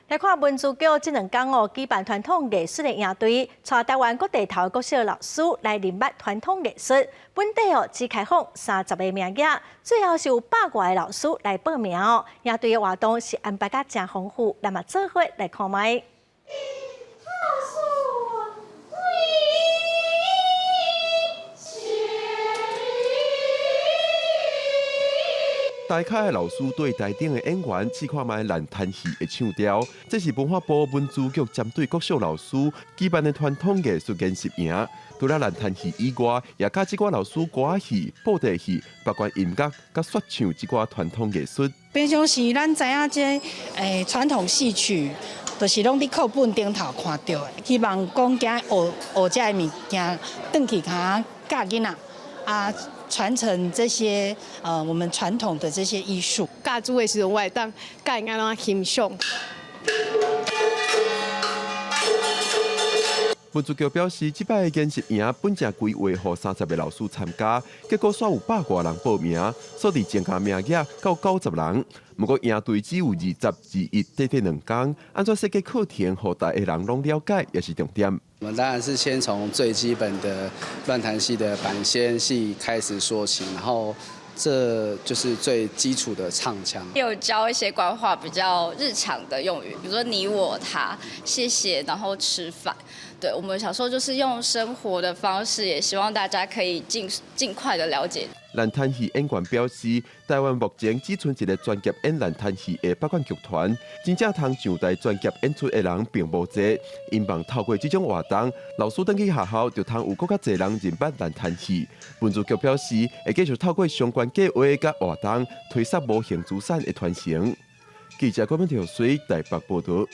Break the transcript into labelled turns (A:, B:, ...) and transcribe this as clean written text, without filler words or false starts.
A: 来看文字局这2天举办传统艺术的营队，带台湾各地头国小老师来认捌传统艺术。本地只开放30个名额，最后是有100多个老师来报名哦。营队的活动是安排甲真丰富，咱嘛做伙来看卖。
B: 台卡的老师对台顶的演员试看卖烂摊戏的唱调，这是文化部文资局针对国小老师举办的传统艺术研习营。除了烂摊戏以外，也教这寡老师歌戏、布袋戏、包括音乐、甲说唱这寡传统艺术。
C: 平常时咱知影这传统戏曲，就是拢伫课本顶头看到的。希望讲今学这物件，转去甲教囡仔啊。传承这些我们传统的这些艺术，
D: 教主的时阵，我会当教因安怎欣赏。
B: 文资局表示，这摆的研习营本正规划予30个老师参加，结果煞有100多人报名，所以增加名额到90人。不过营队只有20、21短2天，按照设计课程，予大家人拢了解，也是重点。
E: 我们当然是先从最基本的乱弹戏的板仙戏开始说起，然后这就是最基础的唱腔。
F: 有教一些官话比较日常的用语，比如说你、我、他、谢谢，然后吃饭。对，我们小时候就是用生活的方式，也希望大家可以尽快的了解。
B: 烂摊戏演员表示，台湾目前只剩一个专业演烂摊戏的北管剧团，真正通上台专业演出的人并无多。因望透过这种活动，老师回去学校就通有更加侪人认捌烂摊戏。文资局表示，会继续透过相关计划甲活动，推动无形资产的传承。记者郭文条随台北报道。